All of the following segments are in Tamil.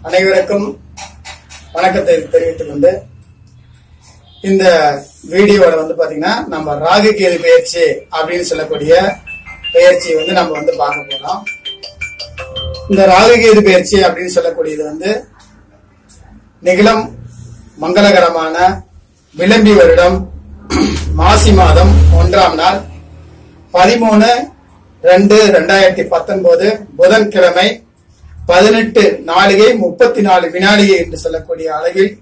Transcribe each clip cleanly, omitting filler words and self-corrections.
அனைவருக்கும் வணக்கத்தை தெரிவித்துக் கொண்டு இந்த வீடியோல பாத்தீங்கன்னா நம்ம ராகு கேது பயிற்சி அப்படின்னு சொல்லக்கூடிய பயிற்சியை நம்ம பார்க்க போறோம். இந்த ராகு கேது பயிற்சி அப்படின்னு சொல்லக்கூடியது நிகழும் மங்களகரமான விளம்பி வருடம் மாசி மாதம் 1ஆம் நாள் 13/2/2019 புதன்கிழமை 18:34 என்று சொல்லக்கூடிய அளவில்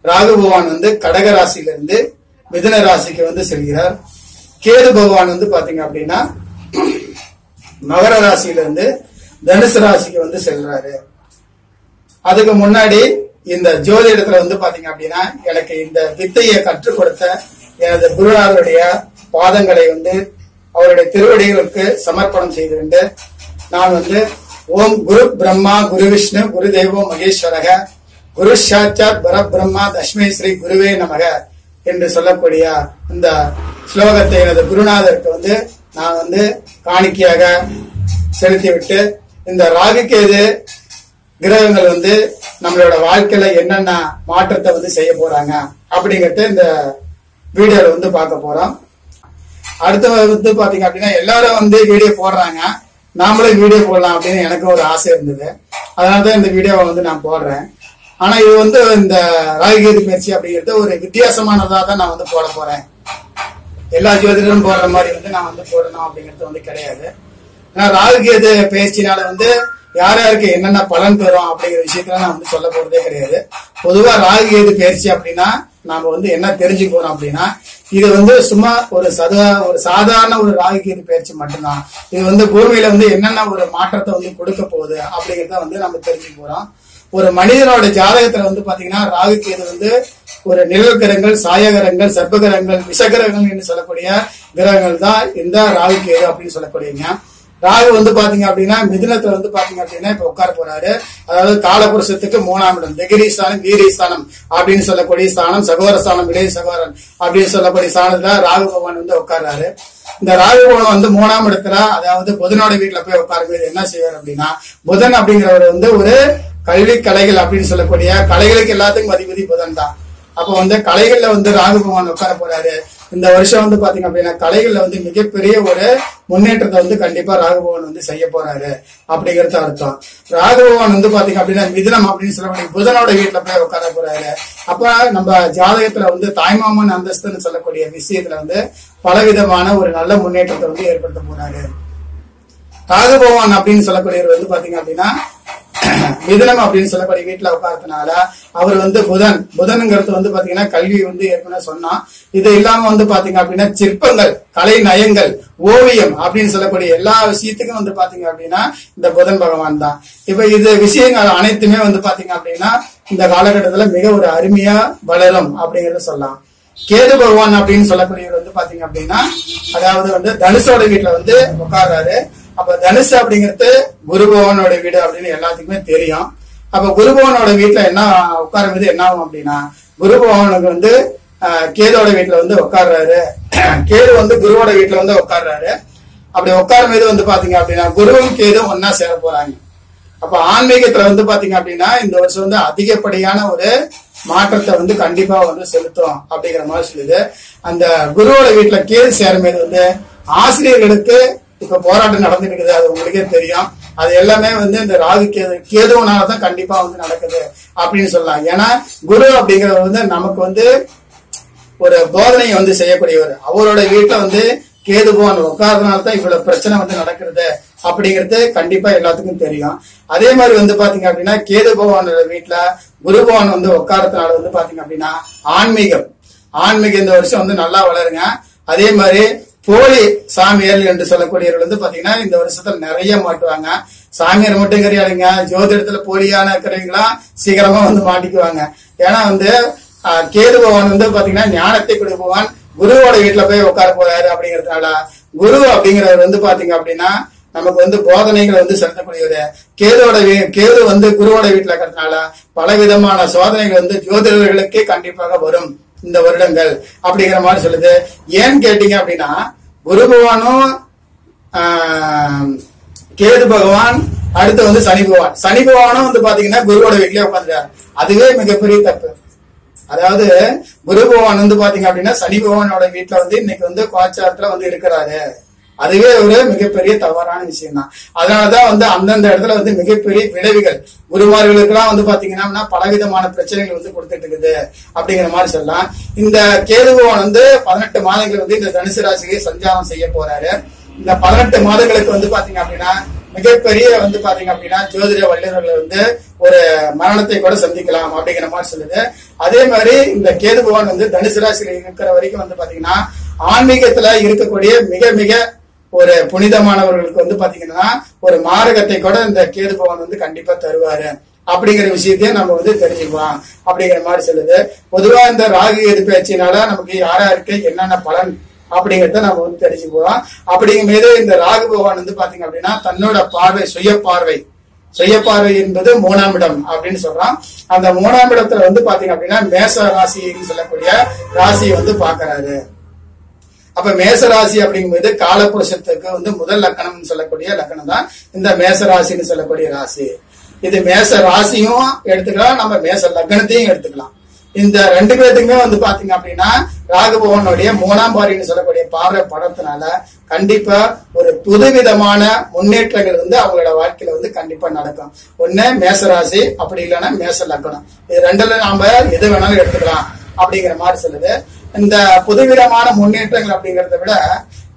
ராகு பகவான் கடக ராசியிலிருந்து மிதுன ராசிக்கு செல்கிறார். கேது பகவான் பாத்தீங்க அப்படின்னா மகர ராசியிலிருந்து தனுசு ராசிக்கு செல்றாரு. அதுக்கு முன்னாடி இந்த ஜோதிடத்துல பாத்தீங்க அப்படின்னா எனக்கு இந்த வித்தையை கற்றுக் கொடுத்த எனது குருநாதருடைய பாதங்களை அவருடைய திருவடிகளுக்கு சமர்ப்பணம் செய்து நான் ஓம் குரு பிரம்மா குரு விஷ்ணு குரு தேவோ மகேஸ்வரக குரு சாட்சாத் பரபிரம்மா தஸ்மை ஸ்ரீ குருவே நமக என்று சொல்லக்கூடிய இந்த ஸ்லோகத்தை எனது குருநாதருக்கு நான் காணிக்கையாக செலுத்திவிட்டு இந்த ராகு கேது கிரகங்கள் நம்மளோட வாழ்க்கையில என்னென்ன மாற்றத்தை செய்ய போறாங்க அப்படிங்கறத இந்த வீடியோல பார்க்க போறோம். அடுத்து பாத்தீங்க அப்படின்னா எல்லாரும் வீடியோ போடுறாங்க, நாமளும் வீடியோ போடலாம் அப்படின்னு எனக்கு ஒரு ஆசை இருந்தது. அதனாலதான் இந்த வீடியோவை நான் போடுறேன். ஆனா இது இந்த ராகு கேது பயிற்சி அப்படிங்கிறது ஒரு வித்தியாசமானதா தான் நான் போட போறேன். எல்லா ஜோதிடரும் போடுற மாதிரி நான் போடணும் அப்படிங்கிறது கிடையாது. ஏன்னா ராகு கேது பயிற்சினால யார் யாருக்கு என்னென்ன பலன் பெறும் அப்படிங்கிற விஷயத்துல நான் சொல்ல போறதே கிடையாது. பொதுவா ராகு கேது பயிற்சி அப்படின்னா நாம என்ன தெரிஞ்சுக்கணும் அப்படின்னா இது சும்மா ஒரு சாதாரண ஒரு ராகு கேது பயிற்சி மட்டும்தான். இது பூமியில என்னென்ன ஒரு மாற்றத்தை கொடுக்க போகுது அப்படிங்கறத நம்ம தெரிஞ்சுக்க போறோம். ஒரு மனிதனோட ஜாதகத்துல பாத்தீங்கன்னா ராகு கேது ஒரு நிழல் கிரகங்கள், சாயகிரகங்கள், சர்ப்பகிரகங்கள், விஷகிரகங்கள் என்று சொல்லக்கூடிய கிரகங்கள் தான் இந்த ராகு கேது அப்படின்னு சொல்லக்கூடியங்க. ராகு பாத்தீங்க அப்படின்னா மிதுனத்துல பாத்தீங்க அப்படின்னா இப்ப உட்கார போறாரு. அதாவது காலபுருஷத்துக்கு 3ஆம் இடம், திகிரிஸ்தானம், வீரிஸ்தானம் அப்படின்னு சொல்லக்கூடிய ஸ்தானம், சகோதரஸ்தானம், இளைய சகோதரன் அப்படின்னு சொல்லக்கூடிய ஸ்தானத்துல ராகு பகவான் உட்கார்றாரு. இந்த ராகு பகவான் 3ஆம் இடத்துல, அதாவது புதனோட வீட்டுல போய் உட்காரும்போது என்ன செய்வார் அப்படின்னா, புதன் அப்படிங்கிறவர் ஒரு கல்வி கலைகள் அப்படின்னு சொல்லக்கூடிய கலைகளுக்கு எல்லாத்துக்கும் அதிபதி புதன் தான். அப்ப கலைகள்ல ராகு பகவான் உட்கார போறாரு. இந்த வருஷம் பாத்தீங்க அப்படின்னா கலைகள்ல மிகப்பெரிய ஒரு முன்னேற்றத்தை கண்டிப்பா ராகு பகவான் செய்ய போறாரு அப்படிங்கறது அர்த்தம். ராகு பகவான் பாத்தீங்க அப்படின்னா மிதுனம் அப்படின்னு சொல்லக்கூடிய புதனோட வீட்டுல போய் உட்கார போறாரு. அப்ப நம்ம ஜாதகத்துல தாய்மாமன் அந்தஸ்துன்னு சொல்லக்கூடிய விஷயத்துல பலவிதமான ஒரு நல்ல முன்னேற்றத்தை ஏற்படுத்த போறாரு. ராகு பகவான் அப்படின்னு சொல்லக்கூடியவர் பாத்தீங்க அப்படின்னா மிதுனம் அப்படின்னு சொல்லக்கூடிய வீட்டுல உட்காரதுனால அவர் புதனுங்கிறது பாத்தீங்கன்னா கல்வி ஏற்கனவே சொன்னா. இது இல்லாம பாத்தீங்க அப்படின்னா சிற்பங்கள், கலை நயங்கள், ஓவியம் அப்படின்னு சொல்லக்கூடிய எல்லா விஷயத்துக்கும் பாத்தீங்க அப்படின்னா இந்த புதன் பகவான் தான். இப்ப இது விஷயங்கள் அனைத்துமே பாத்தீங்க அப்படின்னா இந்த காலகட்டத்துல மிக ஒரு அருமையா வளரும் அப்படிங்கறத சொல்லலாம். கேது பகவான் அப்படின்னு சொல்லக்கூடியவர் பாத்தீங்க அப்படின்னா அதாவது தனுஷோட வீட்டுல உட்கார்றாரு. அப்ப தனுஷ் அப்படிங்கிறது குரு பகவானோட வீடு அப்படின்னு எல்லாத்துக்குமே தெரியும். அப்ப குரு பகவானோட வீட்டுல என்ன உட்காரும்போது என்ன ஆகும் அப்படின்னா, குரு பகவானுக்கு கேதோட வீட்டுல உட்கார்றாரு. கேது குருவோட வீட்டுல உட்கார்றாரு. அப்படி உட்காரும்போது பாத்தீங்க அப்படின்னா குருவும் கேதும் ஒன்னா சேர போறாங்க. அப்ப ஆன்மீகத்துல பாத்தீங்க அப்படின்னா இந்த வருஷம் அதிகப்படியான ஒரு மாற்றத்தை கண்டிப்பா செலுத்தும் அப்படிங்கிற மாதிரி சொல்லுது. அந்த குருவோட வீட்டுல கேது சேரும்போது ஆசிரியர்களுக்கு இப்ப போராட்டம் நடந்துட்டு இருக்குது, அது உங்களுக்கே தெரியும். அது எல்லாமே இந்த ராகு கேதுவனாலதான் கண்டிப்பா நடக்குது அப்படின்னு சொல்லலாம். ஏன்னா குரு அப்படிங்கிறவர் நமக்கு ஒரு போதனையை செய்யக்கூடியவர். அவரோட வீட்டுல கேது பகவான் உட்கார்றதுனாலதான் இவ்வளவு பிரச்சனை நடக்கிறது அப்படிங்கிறது கண்டிப்பா எல்லாத்துக்கும் தெரியும். அதே மாதிரி பாத்தீங்க அப்படின்னா கேது பகவானோட வீட்டுல குரு பகவான் உட்காரத்தினால பாத்தீங்க அப்படின்னா ஆன்மீகம் இந்த வருஷம் நல்லா வளருங்க. அதே மாதிரி போலி சாமியார் என்று சொல்லக்கூடியவர்கள் பாத்தீங்கன்னா இந்த வருஷத்துல நிறைய மாட்டுவாங்க. சாமியார் மட்டும் கிடையாதுங்க, ஜோதிடத்துல போலியான இருக்கிறவங்களா சீக்கிரமா மாட்டிக்குவாங்க. ஏன்னா கேது பகவான் பாத்தீங்கன்னா ஞானத்தை கொடுப்பவன் குருவோட வீட்டுல போய் உட்கார போறாரு அப்படிங்கறதுனால குரு அப்படிங்கிறவர் பாத்தீங்க அப்படின்னா நமக்கு போதனைகளை செலுத்தக்கூடியவர். கேது குருவோட வீட்டுல இருக்கிறதுனால பல விதமான சோதனைகள் ஜோதிடர்களுக்கே கண்டிப்பாக வரும் இந்த வருடங்கள் அப்படிங்கிற மாதிரி சொல்லுது. ஏன்னு கேட்டீங்க அப்படின்னா குரு பகவானும் கேது பகவான் அடுத்து வந்து சனி பகவான். சனி பகவானும் வந்து பாத்தீங்கன்னா குருவோட வீட்லயே உட்காந்துட்டாரு. அதுவே மிகப்பெரிய தப்பு. அதாவது குரு பகவான் வந்து பாத்தீங்க அப்படின்னா சனி பகவானோட வீட்டுல வந்து இன்னைக்கு வந்து கோச்சாரத்துல வந்து இருக்கிறாரு. அதுவே ஒரு மிகப்பெரிய தவறான விஷயம் தான். அதனாலதான் வந்து அந்தந்த இடத்துல வந்து மிகப்பெரிய விளைவுகள் குருமார்களுக்கு எல்லாம் வந்து பாத்தீங்கன்னா பலவிதமான பிரச்சனைகள் வந்து கொடுத்துட்டு இருக்குது அப்படிங்கிற மாதிரி சொல்லலாம். இந்த கேது பகவான் வந்து 18 மாதங்கள் வந்து இந்த தனுசு ராசியை சஞ்சாரம் செய்ய போறாரு. இந்த 18 மாதங்களுக்கு வந்து பாத்தீங்க அப்படின்னா மிகப்பெரிய வந்து பாத்தீங்க அப்படின்னா ஜோதிட வல்லுநர்கள் வந்து ஒரு மரணத்தை கூட சந்திக்கலாம் அப்படிங்கிற மாதிரி சொல்லுது. அதே மாதிரி இந்த கேது பகவான் வந்து தனுசு ராசியில இருக்கிற வரைக்கும் வந்து பாத்தீங்கன்னா ஆன்மீகத்துல இருக்கக்கூடிய மிக மிக ஒரு புனிதமானவர்களுக்கு வந்து பாத்தீங்கன்னா ஒரு மாரகத்தை கூட இந்த கேது பகவான் வந்து கண்டிப்பா தருவாரு அப்படிங்கிற விஷயத்தையும் நம்ம வந்து தெரிஞ்சுக்கலாம் அப்படிங்கிற மாதிரி சொல்லுது. பொதுவா இந்த ராகு கேது பயிற்சியினால நமக்கு யாராருக்கு என்னென்ன பலன் அப்படிங்கறத நம்ம வந்து தெரிஞ்சுக்குவோம். அப்படிங்கும் போது இந்த ராகு பகவான் வந்து பாத்தீங்க அப்படின்னா தன்னோட பார்வை சுய பார்வை என்பது 3ஆம் இடம் அப்படின்னு சொல்றான். அந்த 3ஆம் இடத்துல வந்து பாத்தீங்க அப்படின்னா மேச ராசின்னு சொல்லக்கூடிய ராசியை வந்து பாக்குறாரு. அப்ப மேச ராசி அப்படிங்கும்போது காலப்புருஷத்துக்கு வந்து முதல் லக்கணம் சொல்லக்கூடிய லக்கணம் தான் இந்த மேச ராசின்னு சொல்லக்கூடிய ராசி. இது மேச ராசியும் எடுத்துக்கலாம், நம்ம மேச லக்கணத்தையும் எடுத்துக்கலாம். இந்த 2 பேருக்குமே வந்து பாத்தீங்க அப்படின்னா ராகு பகவானுடைய 3ஆம் பார்வைன்னு சொல்லக்கூடிய பார்வை படத்தினால கண்டிப்பா ஒரு புதுவிதமான முன்னேற்றங்கள் வந்து அவங்களோட வாழ்க்கையில வந்து கண்டிப்பா நடக்கும். ஒண்ணு மேசராசி, அப்படி இல்லைன்னா மேச லக்கணம். இது 2ல நாம எது வேணாலும் எடுத்துக்கலாம் அப்படிங்கிற மாதிரி சொல்லுது. இந்த புதுவிதமான முன்னேற்றங்கள் அப்படிங்கறத விட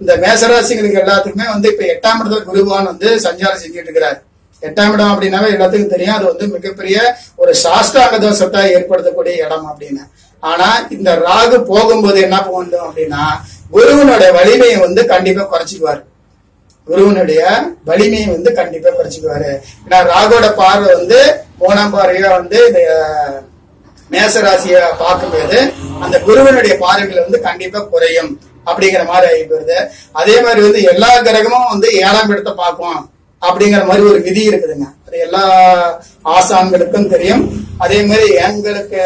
இந்த மேசராசிகளுக்கு எல்லாத்துக்குமே வந்து இப்ப 8ஆம் இடத்துல குரு பகவான் வந்து சஞ்சாரம் செஞ்சுட்டு இருக்கிறார். 8ஆம் இடம் அப்படின்னாவே எல்லாத்துக்கும் தெரியும், அது வந்து மிகப்பெரிய ஒரு சாஷ்டாங்க தோஷத்தை ஏற்படுத்தக்கூடிய இடம் அப்படின்னு. ஆனா இந்த ராகு போகும்போது என்ன போகணும் அப்படின்னா குருவனுடைய வலிமையை வந்து கண்டிப்பா குறைச்சிக்குவாரு. குருவனுடைய வலிமையை வந்து கண்டிப்பா குறைச்சிக்குவாரு. ஏன்னா ராகுவோட பார்வை வந்து 3ஆம் பார்வையா வந்து இந்த மேசராசிய பார்க்கும்போது அந்த குருவனுடைய பார்வைகள் வந்து கண்டிப்பா குறையும் அப்படிங்கிற மாதிரி ஆகி போயிருது. அதே மாதிரி வந்து எல்லா கிரகமும் வந்து 7ஆம் இடத்தை பார்க்கும் அப்படிங்கிற மாதிரி ஒரு விதி இருக்குதுங்க. அது எல்லா ஆசான்களுக்கும் தெரியும். அதே மாதிரி எங்களுக்கு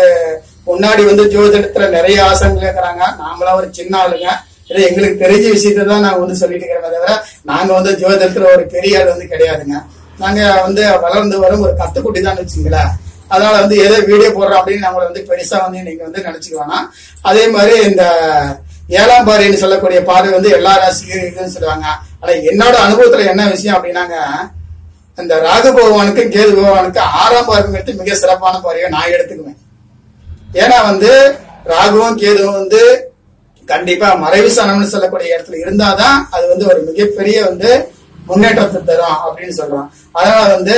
முன்னாடி வந்து ஜோதிடத்துல நிறைய ஆசான்கள் இருக்கிறாங்க. நாமளா ஒரு சின்ன ஆளுங்க. இது எங்களுக்கு தெரிஞ்ச விஷயத்தை தான் நாங்க வந்து சொல்லிட்டு இருக்கிறோமே தவிர நாங்க வந்து ஜோதிடத்துல ஒரு பெரிய ஆள் வந்து கிடையாதுங்க. நாங்க வந்து வளர்ந்து வரும் ஒரு கத்துக்குட்டி தான் வச்சுங்களேன். அதனால வந்து ஏதோ வீடியோ போடுறோம் அப்படின்னு நம்மளை வந்து பெருசா வந்து நீங்க வந்து நினைச்சுக்குவானா. அதே மாதிரி இந்த 7ஆம் பார்வைன்னு சொல்லக்கூடிய பார்வை வந்து எல்லா ராசிக்கும் இருக்குன்னு சொல்லுவாங்க. ஆனா என்னோட அனுபவத்துல என்ன விஷயம் அப்படின்னாங்க, இந்த ராகு பகவானுக்கும் கேது பகவானுக்கு 6ஆம் பார்வைங்கிறது மிக சிறப்பான பார்வையை நான் எடுத்துக்குவேன். ஏன்னா வந்து ராகுவும் கேதுவும் வந்து கண்டிப்பா மறைவு ஸ்தானம்னு சொல்லக்கூடிய இடத்துல இருந்தாதான் அது வந்து ஒரு மிகப்பெரிய வந்து முன்னேற்றத்தை தரும் அப்படின்னு சொல்றோம். அதனால வந்து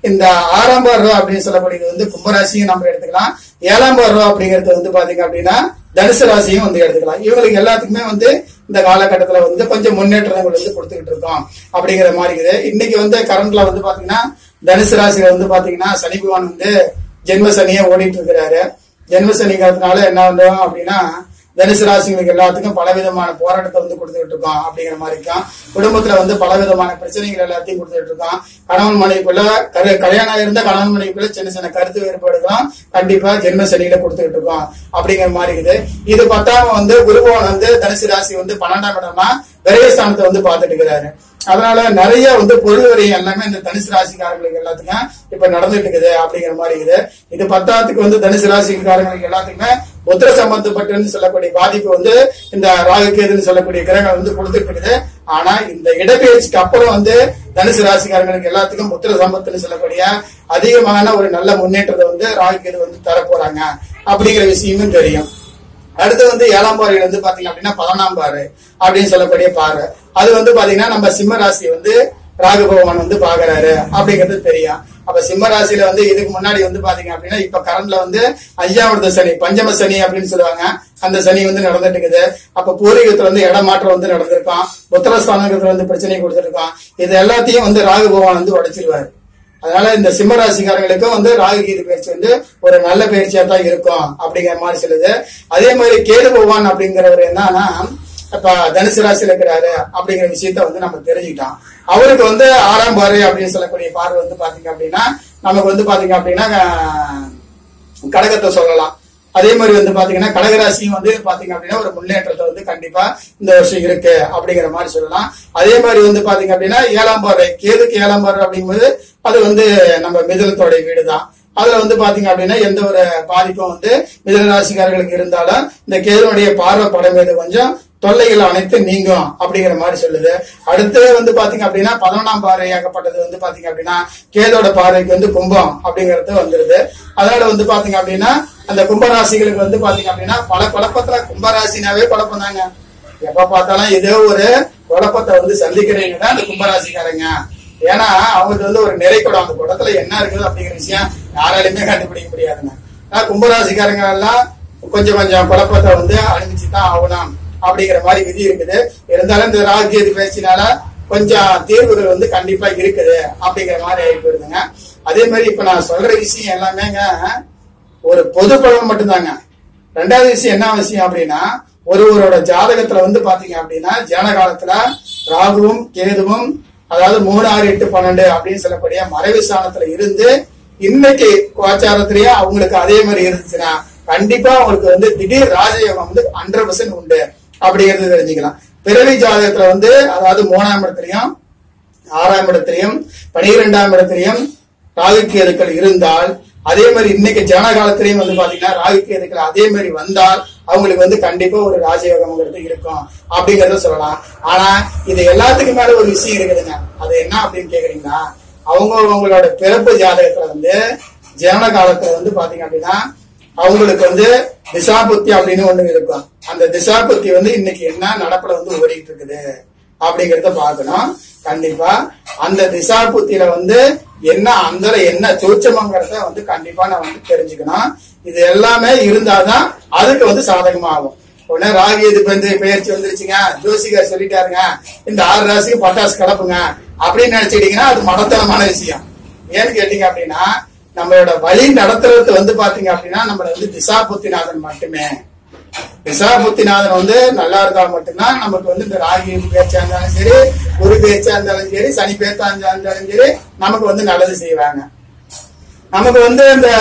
இந்த 6ஆம் பார்வை அப்படின்னு சொல்லக்கூடியது வந்து கும்பராசியும் நம்ம எடுத்துக்கலாம். 7ஆம் பார்வை அப்படிங்கிறது வந்து பாத்தீங்க அப்படின்னா தனுசு ராசியும் வந்து எடுத்துக்கலாம். இவங்களுக்கு எல்லாத்துக்குமே வந்து இந்த காலகட்டத்துல வந்து கொஞ்சம் முன்னேற்றங்கள் வந்து கொடுத்துக்கிட்டு இருக்கோம் அப்படிங்கிற மாதிரி இருக்குது. இன்னைக்கு வந்து கரண்ட்ல வந்து பாத்தீங்கன்னா தனுசு ராசியில வந்து பாத்தீங்கன்னா சனி பகவான் வந்து ஜென்ம சனியை ஓடிட்டு இருக்கிறாரு. ஜென்ம சனிங்கிறதுனால என்ன பண்ணுவோம் அப்படின்னா தனுசு ராசிகளுக்கு எல்லாத்துக்கும் பலவிதமான போராட்டத்தை வந்து கொடுத்துட்டு இருக்கோம் அப்படிங்கிற மாதிரி இருக்கும். குடும்பத்துல வந்து பலவிதமான பிரச்சனைகள் எல்லாத்தையும் கொடுத்துட்டு இருக்கோம். கணவன் மனைவிக்குள்ள கல்யாணம் இருந்த கணவன் மனைவிக்குள்ள சின்ன சின்ன கருத்து வேறுபாடுகளும் கண்டிப்பா ஜென்ம சனியில கொடுத்துட்டு இருக்கோம் அப்படிங்கிற மாதிரி இருக்குது. இது பத்தாம வந்து குருபவன் வந்து தனுசு ராசி வந்து 12ஆம் இடமா விரயஸ்தானத்தை வந்து பார்த்துட்டு இருக்கிறாரு. அதனால நிறைய வந்து பொருள் வரையும் எல்லாமே இந்த தனுசு ராசிக்காரங்களுக்கு எல்லாத்துக்கும் இப்ப நடந்துட்டு இருக்குது அப்படிங்கிற மாதிரி இருக்குது. இது 10ஆத்துக்கு வந்து தனுசு ராசிக்காரங்களுக்கு எல்லாத்துக்குமே புத்திர சம்பந்தப்பட்டு சொல்லக்கூடிய பாதிப்பு வந்து இந்த ராகு கேதுன்னு சொல்லக்கூடிய கிரகங்கள் வந்து கொடுத்துட்டு இருக்குது. ஆனா இந்த இடப்பெயர்ச்சிக்கு அப்புறம் வந்து தனுசு ராசிக்காரங்களுக்கு எல்லாத்துக்கும் புத்திர சம்பத்துன்னு சொல்லக்கூடிய அதிகமான ஒரு நல்ல முன்னேற்றத்தை வந்து ராகு கேது வந்து தரப்போறாங்க அப்படிங்கிற விஷயமும் தெரியும். அடுத்து வந்து 7ஆம் பார்வையில வந்து பாத்தீங்க அப்படின்னா 11ஆம் பார்வை அப்படின்னு சொல்லக்கூடிய பார்வை. அது வந்து பாத்தீங்கன்னா நம்ம சிம்ம ராசியை வந்து ராகு பகவான் வந்து பாக்குறாரு அப்படிங்கிறது தெரியும். அப்ப சிம்ம ராசியில வந்து இதுக்கு முன்னாடி வந்து பாத்தீங்க அப்படின்னா இப்ப கரண்ட்ல வந்து 5ஆம் இடத்து சனி, பஞ்சம சனி அப்படின்னு சொல்லுவாங்க, அந்த சனி வந்து நடந்துட்டு இருக்குது. அப்ப பூர்வீகத்துல வந்து இடமாற்றம் வந்து நடந்திருக்கும். புத்திரஸ்தானத்துல வந்து பிரச்சனை கொடுத்துருக்கோம். இது எல்லாத்தையும் வந்து ராகு பகவான் வந்து உடைச்சிருவாரு. அதனால இந்த சிம்ம ராசிக்காரங்களுக்கும் வந்து ராகு கேது பயிற்சி வந்து ஒரு நல்ல பயிற்சியா தான் இருக்கும் அப்படிங்கிற மாதிரி சொல்லுது. அதே மாதிரி கேது பகவான் அப்படிங்கிறவர் என்னன்னா இப்ப தனுசு ராசியில இருக்கிறாரு அப்படிங்கிற விஷயத்த வந்து நம்ம தெரிஞ்சுக்கிட்டோம். அவருக்கு வந்து 6ஆம் பார்வை அப்படின்னு சொல்லக்கூடிய பார்வை வந்து பாத்தீங்க அப்படின்னா நமக்கு வந்து பாத்தீங்க அப்படின்னா கடகத்தை சொல்லலாம். அதே மாதிரி வந்து பாத்தீங்கன்னா கடகராசியும் வந்து பாத்தீங்க அப்படின்னா ஒரு முன்னேற்றத்தை வந்து கண்டிப்பா இந்த வருஷம் இருக்கு அப்படிங்கிற மாதிரி சொல்லலாம். அதே மாதிரி வந்து பாத்தீங்க அப்படின்னா 7ஆம் பார்வை, கேதுக்கு 7ஆம் பார்வை அப்படிங்கும்போது அது வந்து நம்ம மிதுனத்தோட வீடு தான். அதுல வந்து பாத்தீங்க அப்படின்னா எந்த ஒரு பாதிப்பும் வந்து மிதுன ராசிக்காரர்களுக்கு இருந்தாலும் இந்த கேதுனுடைய பார்வை படம் மீது கொஞ்சம் தொல்லைகள் அனைத்து நீங்கும் அப்படிங்கிற மாதிரி சொல்லுது. அடுத்து வந்து பாத்தீங்க அப்படின்னா 11ஆம் பார்வையாகப்பட்டது வந்து பாத்தீங்க அப்படின்னா கேதோட பார்வைக்கு வந்து கும்பம் அப்படிங்கிறது வந்துருது. அதனால வந்து பாத்தீங்க அப்படின்னா அந்த கும்பராசிகளுக்கு வந்து பாத்தீங்க அப்படின்னா பல குழப்பத்துல, கும்பராசினாவே குழப்பம் தாங்க. எப்ப பார்த்தாலும் ஏதோ ஒரு குழப்பத்தை வந்து சந்திக்கிறீங்க தான் அந்த கும்பராசிக்காரங்க. ஏன்னா அவங்களுக்கு வந்து ஒரு நிறைக்குடம், அந்த குடத்துல என்ன இருக்குது அப்படிங்கிற விஷயம் யாராலுமே கண்டுபிடிக்க முடியாதுங்க. ஆனா கும்பராசிக்காரங்க எல்லாம் கொஞ்சம் கொஞ்சம் குழப்பத்தை வந்து அனுப்பிச்சுதான் ஆகணும் அப்படிங்கிற மாதிரி விதி இருக்குது. இருந்தாலும் இந்த ராகு கேது பேச்சினால கொஞ்சம் தீர்வுகள் வந்து கண்டிப்பா இருக்குது அப்படிங்கிற மாதிரி ஆகி போயிருதுங்க. அதே மாதிரி இப்ப நான் சொல்ற விஷயம் எல்லாமேங்க ஒரு பொது பலன் மட்டும்தாங்க. ரெண்டாவது விஷயம் என்ன விஷயம் அப்படின்னா ஒருவரோட ஜாதகத்துல வந்து பாத்தீங்க அப்படின்னா ஜனன காலத்துல ராகுவும் கேதுவும் அதாவது 3, 6, 8, 12 அப்படின்னு சொல்லக்கூடிய மறைவு ஸ்தானத்துல இருந்து இன்னைக்கு கோச்சாரத்திலேயே அவங்களுக்கு அதே மாதிரி இருந்துச்சுன்னா கண்டிப்பா அவங்களுக்கு வந்து திடீர் ராஜயோகம் வந்து 100% உண்டு அப்படிங்கிறது தெரிஞ்சுக்கலாம். பிறவி ஜாதகத்துல வந்து அதாவது 3ஆம் இடத்திலையும் 6ஆம் இடத்திலையும் 12ஆம் இடத்திலையும் ராகு கேதுக்கள் இருந்தால், அதே மாதிரி இன்னைக்கு ஜன காலத்திலையும் வந்து பாத்தீங்கன்னா ராகு கேதுக்கள் அதே மாதிரி வந்தால் அவங்களுக்கு வந்து கண்டிப்பா ஒரு ராஜயோகம்ங்கிறது இருக்கும் அப்படிங்கறத சொல்லலாம். ஆனா இது எல்லாத்துக்கும் மேல ஒரு விஷயம் இருக்குதுங்க. அது என்ன அப்படின்னு கேக்குறீங்கன்னா அவங்களோட பிறப்பு ஜாதகத்துல வந்து ஜன காலத்துல வந்து பாத்தீங்க அப்படின்னா அவங்களுக்கு வந்து திசாபுத்தி அப்படின்னு ஒண்ணு இருக்கும். அந்த திசாபுத்தி வந்து இன்னைக்கு என்ன நடப்புல வந்து ஓடிட்டு இருக்குது அப்படிங்கறத பாக்கணும். கண்டிப்பா அந்த திசாபுத்தியில வந்து என்ன அந்த என்ன சூட்சமங்கிறத வந்து கண்டிப்பா நான் வந்து தெரிஞ்சுக்கணும். இது எல்லாமே இருந்தாதான் அதுக்கு வந்து சாதகமாகும். உடனே ராகு இது வந்து பெயர்ச்சி வந்துருச்சுங்க, ஜோசிகார் சொல்லிட்டாருங்க இந்த 6 ராசிக்கு பட்டாசு கலப்புங்க அப்படின்னு நினைச்சிட்டீங்கன்னா அது மடத்தனமான விஷயம். ஏன்னு கேட்டீங்க அப்படின்னா நம்மளோட வழி நடத்துறது வந்து பாத்தீங்க அப்படின்னா நம்மள வந்து திசாபுத்திநாதன் மட்டுமே. திசாபுத்திநாதன் வந்து நல்லா இருந்தா மட்டும்தான் நமக்கு வந்து இந்த ராகு பேச்சா இருந்தாலும் சரி, குரு பேச்சா இருந்தாலும் சரி, சனி பேச்சா இருந்தாலும் சரி நமக்கு வந்து நல்லது செய்வாங்க. நமக்கு வந்து இந்த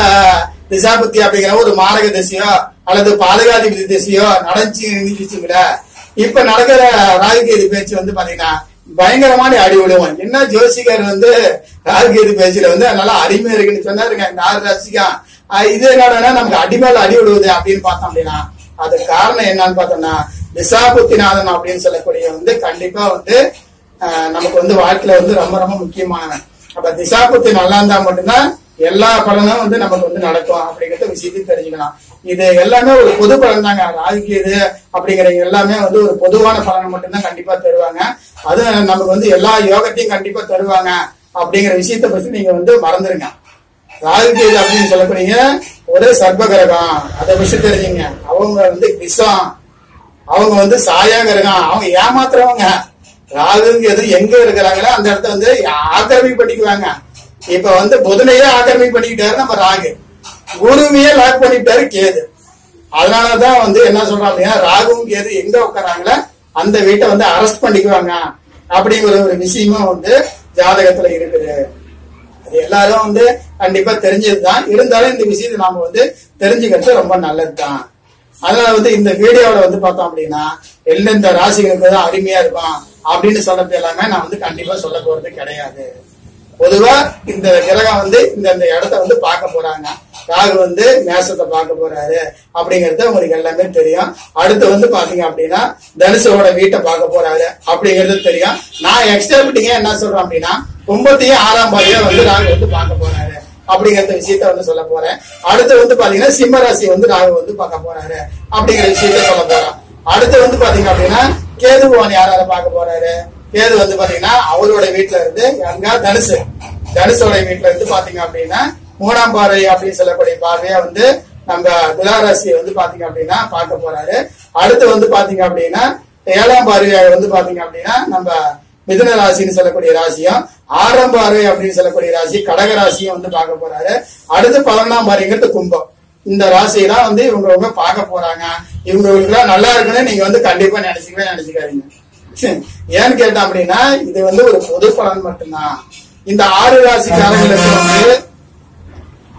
திசாபுத்தி அப்படிங்கிற ஒரு மாரக திசையோ அல்லது பாதுகாதிபதி திசையோ நடந்துச்சுங்களா, இப்ப நடக்கிற ராகு கேது பேச்சு வந்து பாத்தீங்கன்னா பயங்கரமான அடி விடுவோம். என்ன ஜோசிகர் வந்து ராகு கேது பேச்சுல வந்து அதனால அடிமை இருக்குன்னு சொன்னாருங்க இந்த 6 ராசிக்கா. இது என்னன்னா நமக்கு அடிமேல அடி விடுவது அப்படின்னு பார்த்தோம் அப்படின்னா அது காரணம் என்னன்னு பார்த்தோம்னா திசாபுத்திநாதன் அப்படின்னு சொல்லக்கூடிய வந்து கண்டிப்பா வந்து நமக்கு வந்து வாழ்க்கையில வந்து ரொம்ப ரொம்ப முக்கியமானவன். அப்ப திசாபுத்தி நல்லா இருந்தா மட்டும்தான் எல்லா பலனும் வந்து நமக்கு வந்து நடக்கும் அப்படிங்கறத விஷயத்தையும் தெரிஞ்சுக்கலாம். இது எல்லாமே ஒரு பொது பலன் தாங்க. ராகு கேது அப்படிங்கிற எல்லாமே வந்து ஒரு பொதுவான பலனை மட்டும்தான் கண்டிப்பா தருவாங்க. அது நமக்கு வந்து எல்லா யோகத்தையும் கண்டிப்பா தருவாங்க அப்படிங்கிற விஷயத்த பத்தி நீங்க வந்து மறந்துருங்க. ராகு கேது அப்படின்னு சொல்லக்கூடிய ஒரு சர்ப கிரகம், அதை விஷயம் தெரிஞ்சுங்க. அவங்க வந்து விஷம், அவங்க வந்து சாயா கிரகம், அவங்க ஏமாத்துறவங்க. ராகுங்கிறது எங்க இருக்கிறாங்களோ அந்த இடத்த வந்து ஆக்கிரமிப்பு பண்ணிக்குவாங்க. இப்ப வந்து புதனையே ஆக்கிரமிப்பு பண்ணிக்கிட்டாரு நம்ம ராகு, குருவையே லாக் பண்ணிட்டாரு கேது. அதனாலதான் வந்து என்ன சொல்றோம் அப்படின்னா ராகுவும் கேது எங்க உட்காராங்களோ அந்த வீட்டை வந்து அரெஸ்ட் பண்ணிக்குவாங்க அப்படிங்கிற ஒரு விஷயமும் வந்து ஜாதகத்துல இருக்குது. அது எல்லாரும் வந்து கண்டிப்பா தெரிஞ்சதுதான். இருந்தாலும் இந்த விஷயத்தை நாம வந்து தெரிஞ்சுக்கிறது ரொம்ப நல்லதுதான். அதனால வந்து இந்த வீடியோல வந்து பார்த்தோம் அப்படின்னா எந்தெந்த ராசிகளுக்கு தான் அருமையா இருக்கும் அப்படின்னு சொல்றது எல்லாமே நான் வந்து கண்டிப்பா சொல்ல போறது கிடையாது. பொதுவா இந்த கிரகம் வந்து இந்த இடத்த வந்து பார்க்க போறாங்க. ராகு வந்து மேசத்தை பார்க்க போறாரு அப்படிங்கறது உங்களுக்கு எல்லாமே தெரியும். அடுத்து வந்து பாத்தீங்க அப்படின்னா தனுஷோட வீட்டை பார்க்க போறாரு அப்படிங்கிறது தெரியும். நான் எக்ஸ்ட்ரா பிட்டிங்க என்ன சொல்றேன் அப்படின்னா கும்பத்தையும் 6ஆம் பார்வையா வந்து ராகு வந்து பார்க்க போறாரு அப்படிங்கிற விஷயத்த வந்து சொல்ல போறேன். அடுத்து வந்து பாத்தீங்கன்னா சிம்ம ராசி வந்து ராகு வந்து பார்க்க போறாரு அப்படிங்கிற விஷயத்த சொல்ல போறேன். அடுத்து வந்து பாத்தீங்க அப்படின்னா கேது பகவான் யாரால பார்க்க போறாரு. கேது வந்து பாத்தீங்கன்னா அவரோட வீட்டுல இருந்து எங்க தனுஷோட வீட்டுல இருந்து பாத்தீங்க அப்படின்னா 3ஆம் பார்வை அப்படின்னு சொல்லக்கூடிய பார்வையா வந்து நம்ம துளாராசியை வந்து பாத்தீங்க அப்படின்னா பார்க்க போறாரு. அடுத்து வந்து பாத்தீங்க அப்படின்னா 7ஆம் பார்வையாக வந்து பாத்தீங்க அப்படின்னா நம்ம மிதுன ராசின்னு சொல்லக்கூடிய ராசியும் 6ஆம் பார்வை அப்படின்னு சொல்லக்கூடிய ராசி கடக ராசியும் வந்து பார்க்க போறாரு. அடுத்து 11ஆம் பார்வைங்கிறது கும்பம். இந்த ராசியெல்லாம் வந்து இவங்க பார்க்க போறாங்க. இவங்களுக்கு எல்லாம் நல்லா இருக்குன்னு நீங்க வந்து கண்டிப்பா நினைச்சுக்காதீங்க. ஏன்னு கேட்டா அப்படின்னா இது வந்து ஒரு பொது பலன் மட்டும்தான். இந்த 6 ராசிக்காரங்களுக்கு வந்து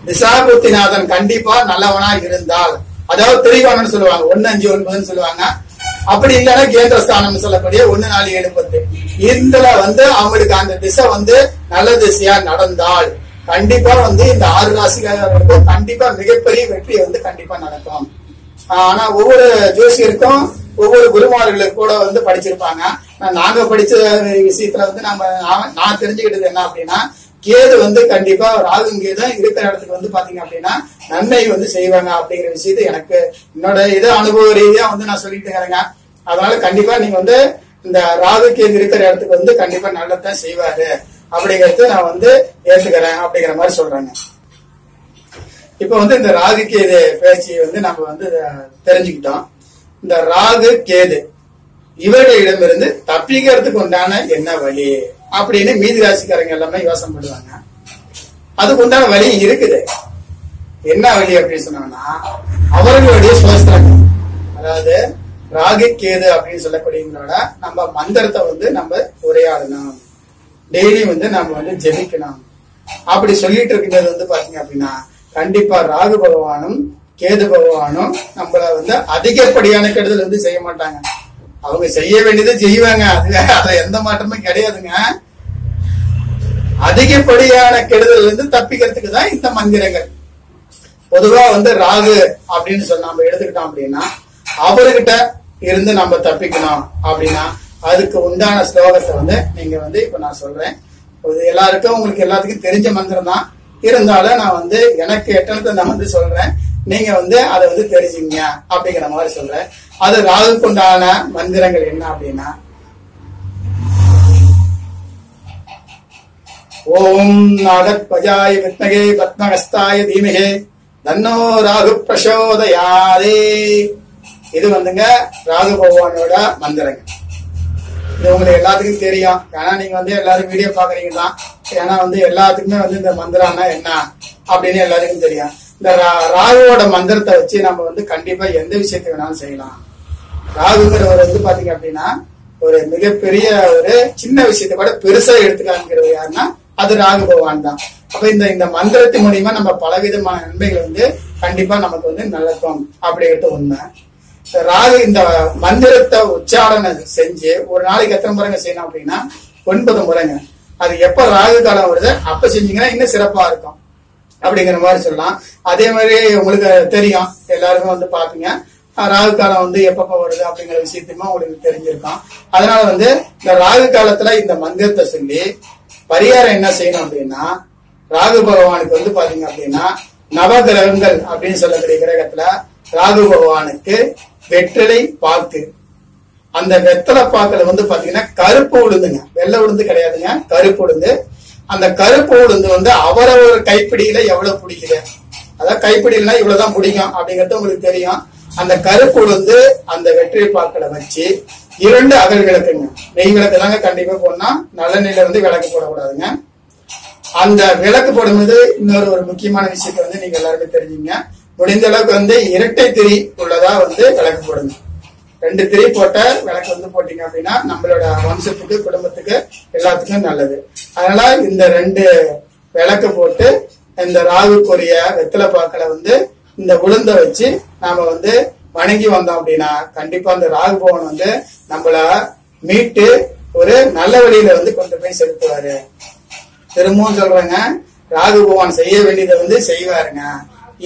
திசாபுத்திநாதன் கண்டிப்பா நல்லவனா இருந்தால் அதாவது திரிகோணம்னு சொல்லுவாங்க, 1 5 9 சொல்லுவாங்க. அப்படி இல்லைன்னா கேந்திரஸ்தானம் சொல்லக்கூடிய 1 4 7 10. இதுல அவங்களுக்கு அந்த திசை நல்ல திசையா நடந்தால் கண்டிப்பா இந்த 6 ராசிக்காரர்களுக்கு கண்டிப்பா மிகப்பெரிய வெற்றி கண்டிப்பா நடக்கும். ஆனா ஒவ்வொரு ஜோசியருக்கும் ஒவ்வொரு குருமார்களுக்கு கூட படிச்சிருப்பாங்க. நாங்க படிச்ச விஷயத்துல நான் தெரிஞ்சுக்கிட்டது என்ன அப்படின்னா, கேது கண்டிப்பா ராகு கேது இருக்கிற இடத்துக்கு பாத்தீங்க அப்படின்னா நன்மை செய்வாங்க அப்படிங்கிற விஷயத்தை எனக்கு என்னோட அனுபவ ரீதியா நான் சொல்லிட்டு இருக்கிறேங்க. அதனால கண்டிப்பா நீங்க இந்த ராகு கேது இருக்கிற இடத்துக்கு கண்டிப்பா நல்லதான் செய்வாரு அப்படிங்கறது நான் ஏத்துக்கிறேன் அப்படிங்கிற மாதிரி சொல்றாங்க. இப்ப இந்த ராகு கேது பேச்சு நம்ம தெரிஞ்சுக்கிட்டோம். இந்த ராகு கேது இவர்களிடமிருந்து தப்பிக்கிறதுக்கு உண்டான என்ன வழி அப்படின்னு மீதி ராசிக்காரங்க எல்லாமே யோசனை பண்ணுவாங்க. அதுக்கு உண்டான வழி இருக்குது. என்ன வழி அப்படின்னு சொன்னாங்கன்னா, அவர்களுடைய சோஸ்திரங்கள், அதாவது ராகு கேது அப்படின்னு சொல்லக்கூடியவங்களோட நம்ம மந்திரத்தை நம்ம உரையாடணும், டெய்லி நம்ம ஜெபிக்கணும். அப்படி சொல்லிட்டு இருக்கிறது பாத்தீங்க அப்படின்னா கண்டிப்பா ராகு பகவானும் கேது பகவானும் நம்மள அதிகப்படியான கெடுதல் செய்ய மாட்டாங்க. அவங்க செய்ய வேண்டியதை செய்வாங்க, அதுல எந்த மாற்றமும் கிடையாதுங்க. அதிகப்படியான கெடுதல் இருந்து தப்பிக்கிறதுக்கு தான் இந்த மந்திரங்கள். பொதுவா ராகு அப்படின்னு சொல்லி நம்ம எடுத்துக்கிட்டோம் அப்படின்னா, அவர்கிட்ட இருந்து நம்ம தப்பிக்கணும் அப்படின்னா அதுக்கு உண்டான ஸ்லோகத்தை நீங்க இப்ப நான் சொல்றேன். எல்லாருக்கும் உங்களுக்கு எல்லாத்துக்கும் தெரிஞ்ச மந்திரம் தான், இருந்தாலும் நான் எனக்கு எட்டனத்தை நான் சொல்றேன். நீங்க அதை தெரிஞ்சுங்க அப்படிங்கிற மாதிரி சொல்றேன். அது ராகுக்கு உண்டான மந்திரங்கள் என்ன அப்படின்னா, ஓம் நாகத்வஜாய வித்மகே பத்மஹஸ்தாய தீமஹே தன்னோ ராகு பிரசோதயாதே. இது ராகு பகவானோட மந்திரங்கள். இது உங்களுக்கு எல்லாத்துக்கும் தெரியும். ஏன்னா நீங்க எல்லாரும் வீடியோ பாக்குறீங்க தான். ஏன்னா எல்லாத்துக்குமே இந்த மந்திரம்னா என்ன அப்படின்னு எல்லாருக்கும் தெரியும். இந்த ராகுவோட மந்திரத்தை வச்சு நம்ம கண்டிப்பா எந்த விஷயத்தை வேணாலும் செய்யலாம். ராகுங்கிறவர் பாத்தீங்க அப்படின்னா ஒரு மிகப்பெரிய ஒரு சின்ன விஷயத்தை கூட பெருசா எடுத்துக்காங்கிறது யாருன்னா அது ராகு பகவான் தான். அப்ப இந்த மந்திரத்தின் மூலியமா நம்ம பலவிதமான நன்மைகள் கண்டிப்பா நமக்கு நடக்கும் அப்படிங்கிறது உண்மை. ராகு இந்த மந்திரத்தை உச்சாரணம் செஞ்சு ஒரு நாளைக்கு எத்தனை முறைங்க செய்யணும் அப்படின்னா 9 முறைங்க. அது எப்ப ராகு காலம் வருது அப்ப செஞ்சீங்கன்னா இன்னும் சிறப்பா இருக்கும் அப்படிங்கிற மாதிரி சொல்லலாம். அதே மாதிரி உங்களுக்கு தெரியும், எல்லாருமே பாப்பீங்க ராகு காலம் எப்பப்ப வருது அப்படிங்கிற விஷயத்தையுமே உங்களுக்கு தெரிஞ்சிருக்கும். அதனால இந்த ராகு காலத்துல இந்த மந்திரத்தை சொல்லி பரிகாரம் என்ன செய்யணும் அப்படின்னா, ராகு பகவானுக்கு பாத்தீங்க அப்படின்னா நவகிரகங்கள் அப்படின்னு சொல்லக்கூடிய கிரகத்துல ராகு பகவானுக்கு வெற்றிலை பாக்கு, அந்த வெத்தலை பாக்குல பாத்தீங்கன்னா கருப்பு உளுந்துங்க, வெள்ளை உளுந்து கிடையாதுங்க, கருப்பு உளுந்து. அந்த கருப்பு உளுந்து அவரவர் கைப்பிடியில எவ்வளவு பிடிக்குது, அதாவது கைப்பிடியிலனா இவ்வளவுதான் பிடிக்கும் அப்படிங்கிறது உங்களுக்கு தெரியும். அந்த கருப்பு உளுந்து அந்த வெற்றிலை பாக்குல வச்சு 2 அகல் விளக்குங்க, நெய் விளக்கு தாங்க கண்டிப்பா போடணும், நல்லெண்ணெயில விளக்கு போடக்கூடாதுங்க. அந்த விளக்கு போடும்போது இன்னொரு ஒரு முக்கியமான விஷயத்த நீங்க எல்லாருமே தெரிஞ்சுங்க. முடிந்த அளவுக்கு இரட்டை திரி உள்ளதா விளக்கு போடுங்க. 2 திரி போட்ட விளக்கு போட்டீங்க அப்படின்னா நம்மளோட வம்சத்துக்கு குடும்பத்துக்கு எல்லாத்துக்கும் நல்லது. அதனால இந்த 2 விளக்கு போட்டு இந்த ராகுக்குரிய வெத்தலை பாக்களை இந்த உளுந்த வச்சு நாம வணங்கி வந்தோம் அப்படின்னா கண்டிப்பா அந்த ராகு பகவான் நம்மள மீட்டு ஒரு நல்ல வழியில கொண்டு போய் செலுத்துவாரு. திரும்பவும் சொல்றேங்க, ராகு பகவான் செய்ய வேண்டியதை செய்வாருங்க.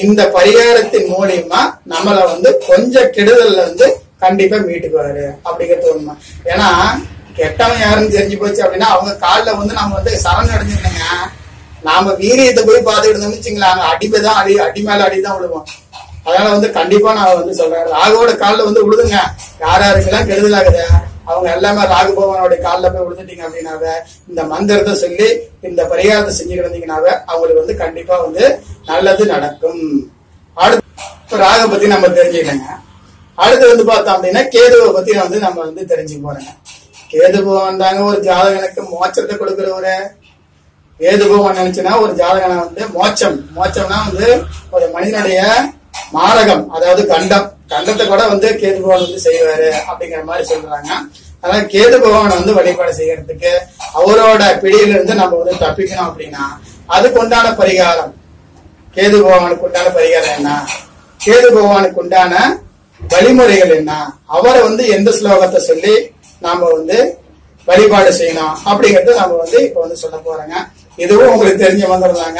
இந்த பரிகாரத்தின் மூலியமா நம்மள கொஞ்சம் கெடுதல்ல கண்டிப்பா மீட்டுக்குவாரு அப்படிங்கிறது உண்மை. ஏன்னா கெட்டவன் யாருன்னு தெரிஞ்சு போச்சு அப்படின்னா அவங்க காலில் நம்ம சரண் அடைஞ்சிருந்தேங்க. நாம வீரியத்தை போய் பார்த்துட்டு இருந்தோம்னு வச்சுங்களா, அடிமைதான் அடி மேல அடிதான் விழுவோம். அதனால கண்டிப்பா நான் சொல்றேன், ராகுவோட காலில் விழுதுங்க. யாருக்கெல்லாம் கெடுதல் ஆகுது அவங்க எல்லாமே ராகு பகவானோட காலில் போய் விழுந்துட்டீங்க அப்படின்னாவ இந்த மந்திரத்தை சொல்லி இந்த பரிகாரத்தை செஞ்சுட்டு வந்தீங்கன்னாவ அவங்களுக்கு கண்டிப்பா நல்லது நடக்கும். அடுத்து ராகு பத்தி நம்ம தெரிஞ்சுக்கலங்க. அடுத்து பார்த்தோம் அப்படின்னா கேதுவை பத்தி நம்ம தெரிஞ்சுக்க போறோங்க. கேது பகவான் தாங்க ஒரு ஜாதகனுக்கு மோட்சத்தை கொடுக்கிறவரு. கேது பகவான் நினைச்சுன்னா ஒரு ஜாதகனை மோட்சம்னா ஒரு மனிதனுடைய மாரகம், அதாவது கண்டத்தை கூட கேது பகவான் செய்வாரு அப்படிங்கிற மாதிரி சொல்றாங்க. அதனால கேது பகவான் வழிபாடு செய்யறதுக்கு அவரோட பிடியிலிருந்து நம்ம தப்பிக்கணும் அப்படின்னா அதுக்கு உண்டான பரிகாரம், கேது பகவானுக்கு உண்டான பரிகாரம் என்ன கேது பகவானுக்கு உண்டான வழிமுறைகள் என்ன, அவரை வந்து எந்த ஸ்லோகத்தை சொல்லி நாம வந்து வழிபாடு செய்யணும் அப்படிங்கறது நாம வந்து இப்ப வந்து சொல்ல போறோங்க. இதுவும் உங்களுக்கு தெரிஞ்ச வந்துடுறாங்க.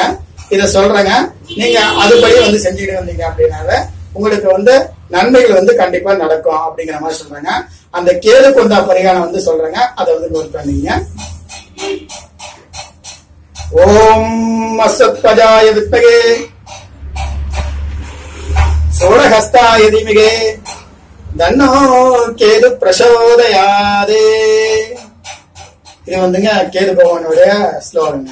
இத சொல்றேங்க, நீங்க அதுபடி வந்து செஞ்சுட்டு வந்தீங்க அப்படின்னாவே உங்களுக்கு வந்து நன்மைகள் வந்து கண்டிப்பா நடக்கும் அப்படிங்கிற மாதிரி சொல்றாங்க. அந்த கேது கொண்டா பரிகாரம் வந்து சொல்றேங்க, அதை வந்து நோட் பண்ணீங்க. ஓம் அஸ்வத்பஜாய வித்மகே சோழஹஸ்தாய தீமகே தன்னோ கேது பிரசோதயாதே. இது வந்துங்க கேது பகவானுடைய ஸ்லோகங்க.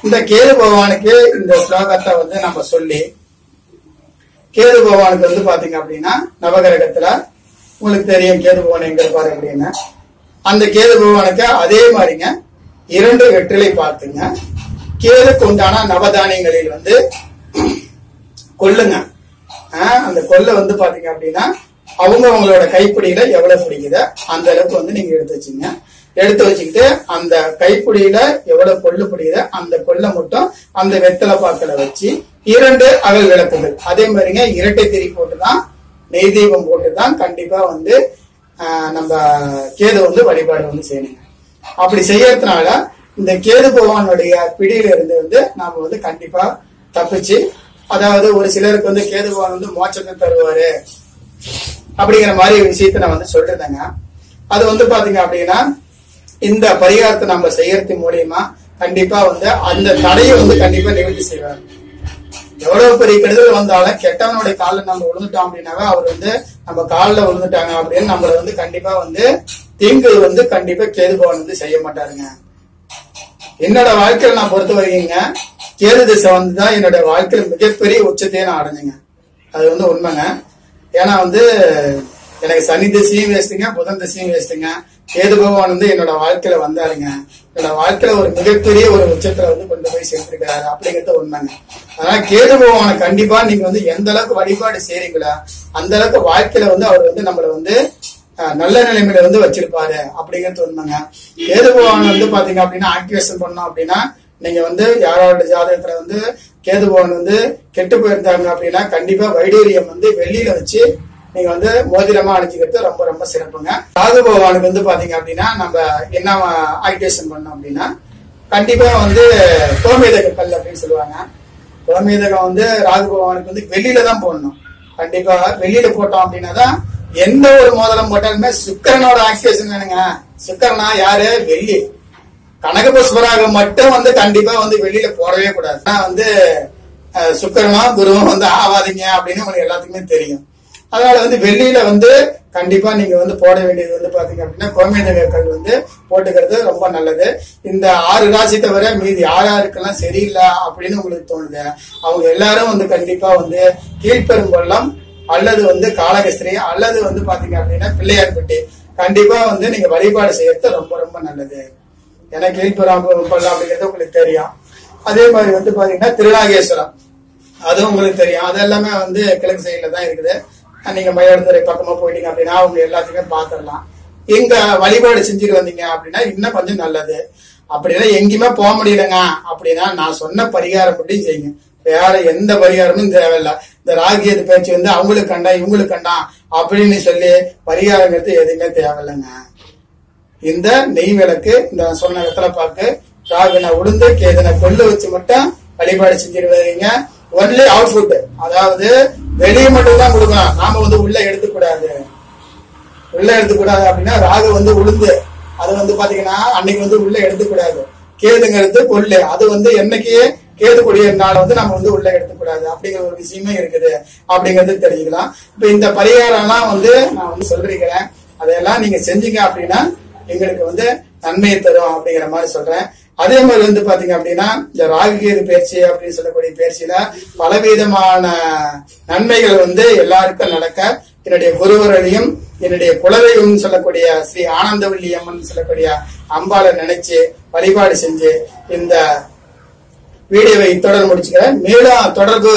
இந்த கேது பகவானுக்கு இந்த ஸ்லோகத்தை வந்து நம்ம சொல்லி, கேது பகவானுக்கு வந்து பாத்தீங்க அப்படின்னா நவகிரகத்துல உங்களுக்கு தெரியும் கேது பகவான் எங்க இருப்பாரு அப்படின்னு. அந்த கேது பகவானுக்கு அதே மாதிரிங்க 2 வெற்றிலை பார்த்துங்க கேதுக்கு உண்டான நவதானியங்களில் வந்து கொள்ளுங்க. அந்த கொள்ளை வந்து பாத்தீங்க அப்படின்னா அவங்களோட கைப்பிடியில எவ்வளவு பிடிக்குதோ அந்த அளவுக்கு வந்து நீங்க எடுத்து வச்சுங்க. எடுத்து வச்சுக்கிட்டு அந்த கைப்பிடியில எவ்வளவு கொள்ளு பிடிக்குதோ அந்த கொள்ளை மட்டும் அந்த வெத்தலை பாக்கல வச்சு 2 அகல் விளக்குகள், அதே மாதிரிங்க இரட்டை திரி போட்டுதான் நெய் தீபம் போட்டுதான் கண்டிப்பா வந்து நம்ம கேது வந்து வழிபாடு வந்து செய்யணுங்க. அப்படி செய்யறதுனால இந்த கேது பகவானுடைய பிடியில இருந்து வந்து நாம வந்து கண்டிப்பா தப்பிச்சு, அதாவது ஒரு சிலருக்கு வந்து கேது பகவான் வந்து மோட்சத்தை தருவாரு அப்படிங்கிற மாதிரி விஷயத்த நான் வந்து சொல்றேங்க. அது வந்து பாத்தீங்க அப்படின்னா இந்த பரிகாரத்தை நம்ம செய்யறது மூலியமா கண்டிப்பா வந்து அந்த தடையை வந்து கண்டிப்பா நிவர்த்தி செய்வார். எவ்வளவு பெரிய கெடுதல் வந்தாலும் கெட்டவனுடைய காலில் நம்ம விழுந்துட்டோம் அப்படின்னாவே அவர் வந்து நம்ம காலில் விழுந்துட்டாங்க அப்படின்னு நம்மள வந்து கண்டிப்பா வந்து தீங்கு வந்து கண்டிப்பா கேது பகவான் வந்து செய்ய மாட்டாருங்க. என்னோட வாழ்க்கையில நான் பொறுத்த வரைக்குங்க கேது திசை வந்துதான் என்னோட வாழ்க்கையில மிகப்பெரிய உச்சத்தையே நான் அடைஞ்சுங்க. அது வந்து உண்மைங்க. ஏன்னா வந்து எனக்கு சனி திசையும் வேஸ்ட்டுங்க, புதன் திசையும் வேஸ்ட்டுங்க. கேது பகவான் வந்து என்னோட வாழ்க்கையில வந்தாருங்க. என்னோட வாழ்க்கையில ஒரு மிகப்பெரிய ஒரு உச்சத்துல வந்து கொண்டு போய் சேர்த்திருக்கிறாரு அப்படிங்கிறது உண்மைங்க. அதனால கேது பகவானை கண்டிப்பா நீங்க வந்து எந்த அளவுக்கு வழிபாடு செய்றீங்களா அந்த அளவுக்கு வாழ்க்கையில வந்து அவர் வந்து நம்மள வந்து நல்ல நிலைமையில வந்து வச்சிருப்பாரு அப்படிங்கிறது உண்மைங்க. கேது பகவான் வந்து பாத்தீங்க அப்படின்னா ஆக்டிவேஷன் பண்ணோம் அப்படின்னா நீங்க வந்து யாரோட ஜாதகத்துல வந்து கேது பகவான் வந்து கெட்டு போயிருந்தாங்க அப்படின்னா கண்டிப்பா வைடூரியம் வந்து வெள்ளியில வச்சு நீங்க வந்து மோதிரமா அணிஞ்சுக்கிறது ரொம்ப ரொம்ப சிறப்புங்க. ராகு பகவானுக்கு வந்து பாத்தீங்க அப்படின்னா நம்ம என்ன ஆக்டிவேஷன் பண்ணோம் அப்படின்னா கண்டிப்பா வந்து கோமேதக கல் அப்படின்னு சொல்லுவாங்க. கோமேதகம் வந்து ராகு பகவானுக்கு வந்து வெளியில தான் போடணும். கண்டிப்பா வெளியில போட்டோம் அப்படின்னா தான் எந்த ஒரு மோதிரம் போட்டாலுமே சுக்கரனோட ஆக்டிவேஷன் வேணுங்க. சுக்கரனா யாரு? வெள்ளி. கனகபுஷ்பராக மட்டும் வந்து கண்டிப்பா வந்து வெளியில போடவே கூடாது. வந்து சுக்கரனா குருவும் வந்து ஆவாதீங்க அப்படின்னு உங்களுக்கு எல்லாத்துக்குமே தெரியும். அதனால வந்து வெள்ளியில வந்து கண்டிப்பா நீங்க வந்து போட வேண்டியது வந்து பாத்தீங்க அப்படின்னா கோமேதக கல் வந்து போட்டுக்கிறது ரொம்ப நல்லது. இந்த 6 ராசி தவிர மீதி யாருக்கெல்லாம் சரியில்லை அப்படின்னு உங்களுக்கு தோணுது அவங்க எல்லாரும் வந்து கண்டிப்பா வந்து கீழ்பெரும்பள்ளம் அல்லது வந்து காளகஸ்திரி அல்லது வந்து பாத்தீங்க அப்படின்னா பிள்ளையார்பட்டி கண்டிப்பா வந்து நீங்க வழிபாடு செய்யறது ரொம்ப ரொம்ப நல்லது. ஏன்னா கீழ்பெரும்பள்ளம் அப்படிங்கிறது உங்களுக்கு தெரியும். அதே மாதிரி வந்து பாத்தீங்கன்னா திருநாகேஸ்வரம் அதுவும் உங்களுக்கு தெரியும். அது எல்லாமே வந்து கிழக்கு சைட்ல தான் இருக்குது. நீங்க மயிலாடுதுறை பக்கமா போயிட்டீங்க அப்படின்னா அவங்க எல்லாத்தையுமே பாத்திரலாம். எங்க வழிபாடு செஞ்சுட்டு வந்தீங்க அப்படின்னா இன்னும் கொஞ்சம் நல்லது. அப்படின்னா எங்கேயுமே போக முடியலங்க அப்படின்னா நான் சொன்ன பரிகாரம் மட்டும் செய்யுங்க. வேற எந்த பரிகாரமும் தேவையில்லை. இந்த ராகியது பேச்சு வந்து அவங்களுக்கு கண்டா இவங்களுக்கு கண்டா அப்படின்னு சொல்லி பரிகாரங்கிறது எதுவுமே தேவையில்லைங்க. இந்த நெய் விளக்கு இந்த சொன்ன இடத்துல பார்த்து ராகுன உளுந்து கேதுன கொள்ளு வச்சு மட்டும் வழிபாடு செஞ்சிருவீங்க. ஒன்லி அவுட் ஃபுட், அதாவது வெளியே மட்டும் தான் கொடுக்கணும். நாம வந்து உள்ள எடுத்துக்கூடாது. உள்ள எடுத்துக்கூடாது அப்படின்னா ராகு வந்து உளுந்து அது வந்து பாத்தீங்கன்னா அன்னைக்கு வந்து உள்ள எடுத்துக்கூடாது. கேதுங்கிறது கொள்ளு அது வந்து என்னைக்கு கேது கூடியனால வந்து நம்ம வந்து உள்ள எடுத்துக்கூடாது அப்படிங்கிற ஒரு விஷயமே இருக்குது அப்படிங்கிறது தெரிஞ்சுக்கலாம். இப்ப இந்த பரிகாரம்லாம் வந்து நான் வந்து சொல்லிருக்கிறேன். அதையெல்லாம் நீங்க செஞ்சீங்க அப்படின்னா எங்களுக்கு வந்து நன்மையை தரும் அப்படிங்கிற மாதிரி சொல்றேன். அதே மாதிரி வந்து பாத்தீங்க அப்படின்னா இந்த ராகுகேது பயிற்சி அப்படின்னு சொல்லக்கூடிய பயிற்சியில பலவிதமான நன்மைகள் வந்து எல்லாருக்கும் நடக்க என்னுடைய குருவரையும் என்னுடைய குலதெய்வம் சொல்லக்கூடிய ஸ்ரீ ஆனந்தவல்லி அம்மன் சொல்லக்கூடிய அம்பாளை நினைச்சு வழிபாடு செஞ்சு இந்த வீடியோவை தொடர் முடிச்சுக்கிறேன். மேலும் தொடர்பு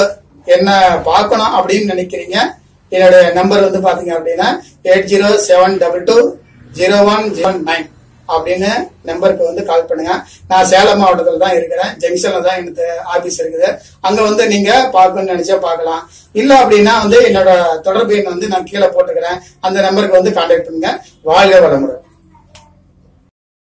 என்ன பார்க்கணும் அப்படின்னு நினைக்கிறீங்க என்னுடைய நம்பர் வந்து பாத்தீங்க அப்படின்னா 8072201009 அப்படின்னு நம்பருக்கு வந்து கால் பண்ணுங்க. நான் சேலம் மாவட்டத்தில் தான் இருக்கிறேன். ஜங்ஷன்ல தான் எனக்கு ஆபீஸ் இருக்குது. அங்க வந்து நீங்க பார்க்கணும்னு நினைச்சா பார்க்கலாம். இல்ல அப்படின்னா வந்து என்னோட தொடர்பு எண் வந்து நான் கீழே போட்டுக்கிறேன். அந்த நம்பருக்கு வந்து கான்டாக்ட் பண்ணுங்க. வாழ்க வளமுடன்.